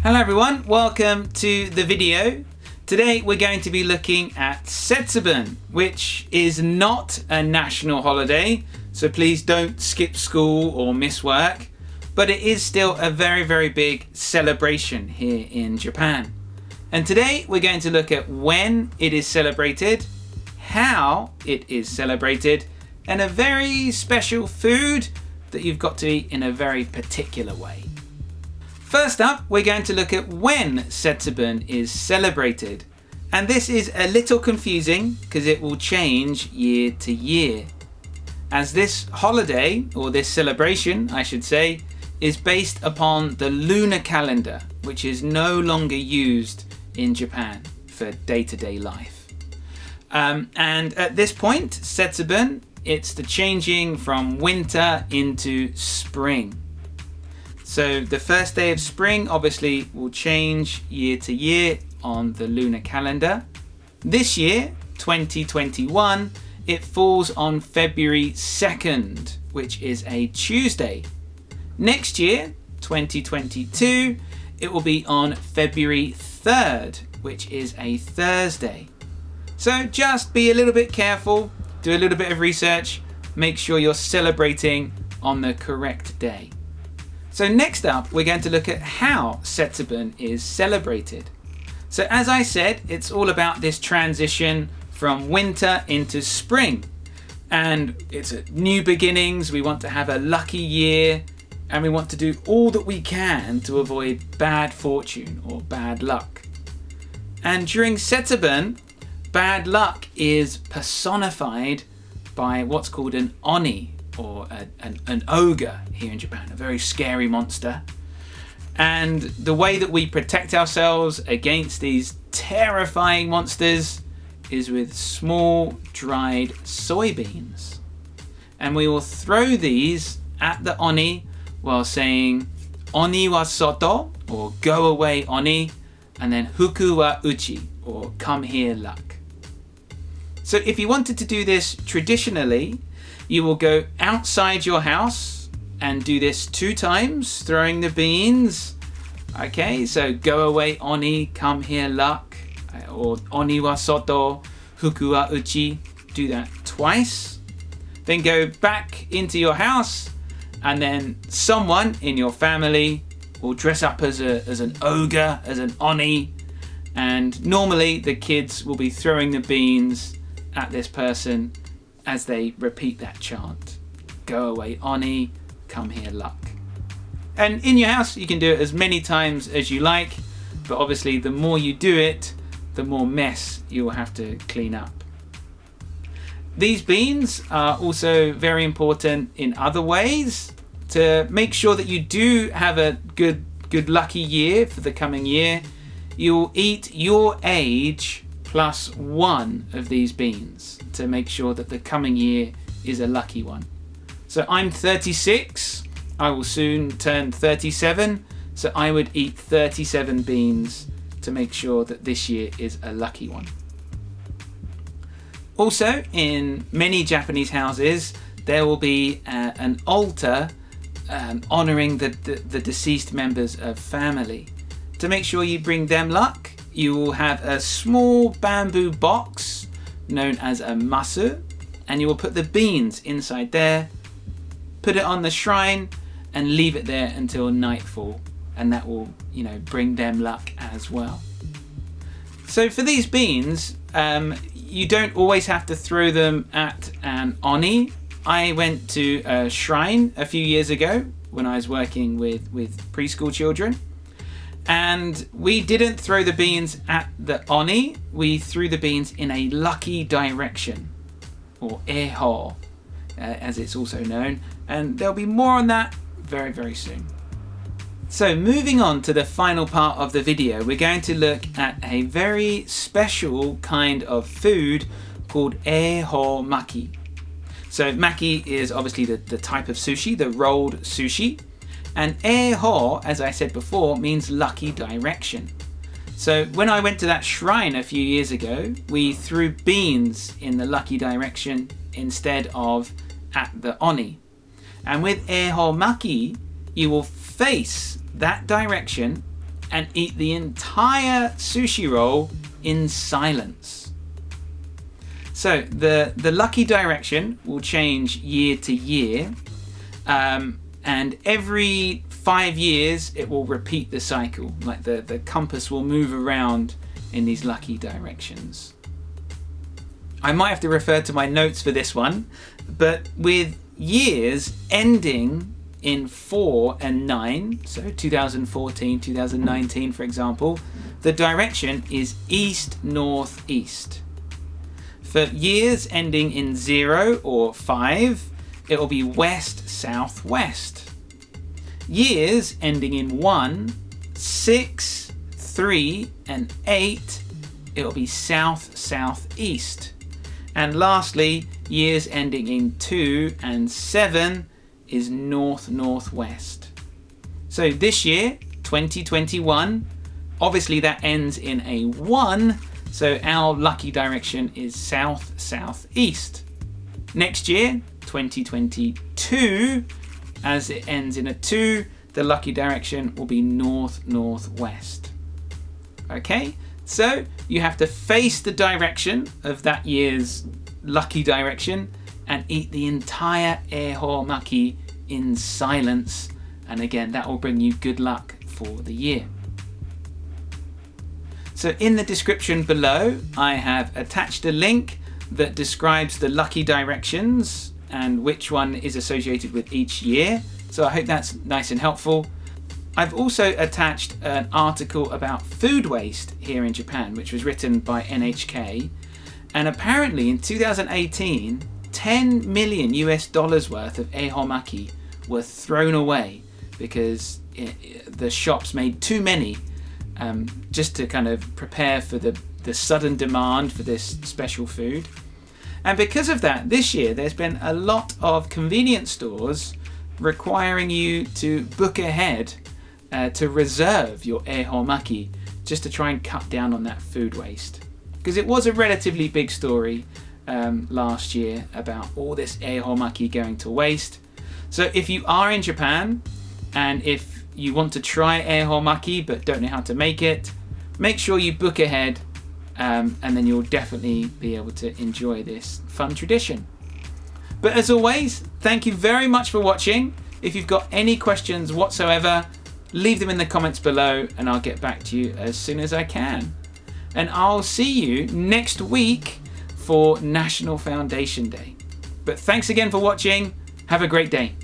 Hello everyone, welcome to the video. Today we're going to be looking at Setsubun, which is not a national holiday, so please don't skip school or miss work, but it is still a very big celebration here in Japan. And today we're going to look at when it is celebrated, how it is celebrated, and a very special food that you've got to eat in a very particular way. First up, we're going to look at when Setsubun is celebrated. And this is a little confusing because it will change year to year. As this holiday, or this celebration, I should say, is based upon the lunar calendar, which is no longer used in Japan for day-to-day life. And at this point, Setsubun, it's the changing from winter into spring. So the first day of spring obviously will change year to year on the lunar calendar. This year, 2021, it falls on February 2nd, which is a Tuesday. Next year, 2022, it will be on February 3rd, which is a Thursday. So just be a little bit careful, do a little bit of research, make sure you're celebrating on the correct day. So next up, we're going to look at how Setsubun is celebrated. So as I said, it's all about this transition from winter into spring. And it's new beginnings, we want to have a lucky year, and we want to do all that we can to avoid bad fortune or bad luck. And during Setsubun, bad luck is personified by what's called an oni, or an ogre here in Japan, a very scary monster. And the way that we protect ourselves against these terrifying monsters is with small dried soybeans. And we will throw these at the oni while saying "Oni wa soto," or "Go away, oni," and then "Fuku wa uchi," or "Come here, luck." So if you wanted to do this traditionally, you will go outside your house and do this 2 times, throwing the beans. Okay, so "Go away, oni," "Come here, luck," or "Oni wa soto," "Fuku wa uchi." Do that twice. Then go back into your house, and then someone in your family will dress up as an ogre, as an oni, and normally the kids will be throwing the beans at this person as they repeat that chant. "Go away, oni, come here, luck." And in your house, you can do it as many times as you like, but obviously the more you do it, the more mess you will have to clean up. These beans are also very important in other ways to make sure that you do have a good lucky year for the coming year. You'll eat your age plus 1 of these beans to make sure that the coming year is a lucky one. So I'm 36, I will soon turn 37, so I would eat 37 beans to make sure that this year is a lucky one. Also, in many Japanese houses, there will be an altar honouring the deceased members of family. To make sure you bring them luck, you will have a small bamboo box known as a masu, and you will put the beans inside there, put it on the shrine, and leave it there until nightfall, and that will, bring them luck as well. So for these beans, you don't always have to throw them at an oni. I went to a shrine a few years ago when I was working with preschool children, and we didn't throw the beans at the oni, we threw the beans in a lucky direction, or eho, as it's also known, and there'll be more on that very soon. So moving on to the final part of the video, we're going to look at a very special kind of food called Ahomaki. So maki is obviously the type of sushi, the rolled sushi. And eho, as I said before, means lucky direction. So when I went to that shrine a few years ago, we threw beans in the lucky direction instead of at the oni. And with Ahomaki, you will face that direction and eat the entire sushi roll in silence. So the lucky direction will change year to year, and every 5 years it will repeat the cycle. Like the compass will move around in these lucky directions. I might have to refer to my notes for this one, but with years ending in 4 and 9, so 2014, 2019 for example, the direction is east, north, east. For years ending in 0 or 5, it will be west, south, west. Years ending in 1, 6, 3 and 8, it will be south, south, east. And lastly, years ending in 2 and 7 is north, northwest. So this year, 2021, obviously that ends in a 1, so our lucky direction is south, southeast. Next year, 2022, as it ends in a 2, the lucky direction will be north, northwest. Okay? So you have to face the direction of that year's lucky direction and eat the entire Ahomaki in silence. And again, that will bring you good luck for the year. So in the description below, I have attached a link that describes the lucky directions and which one is associated with each year. So I hope that's nice and helpful. I've also attached an article about food waste here in Japan, which was written by NHK. And apparently in 2018, $10 million worth of Ahomaki were thrown away because the shops made too many just to kind of prepare for the sudden demand for this special food. And because of that, this year there's been a lot of convenience stores requiring you to book ahead to reserve your Ahomaki, just to try and cut down on that food waste. Because it was a relatively big story last year about all this Ahomaki going to waste. So if you are in Japan and if you want to try Ahomaki but don't know how to make it, make sure you book ahead and then you'll definitely be able to enjoy this fun tradition. But as always, thank you very much for watching. If you've got any questions whatsoever, leave them in the comments below and I'll get back to you as soon as I can. And I'll see you next week for National Foundation Day. But thanks again for watching. Have a great day.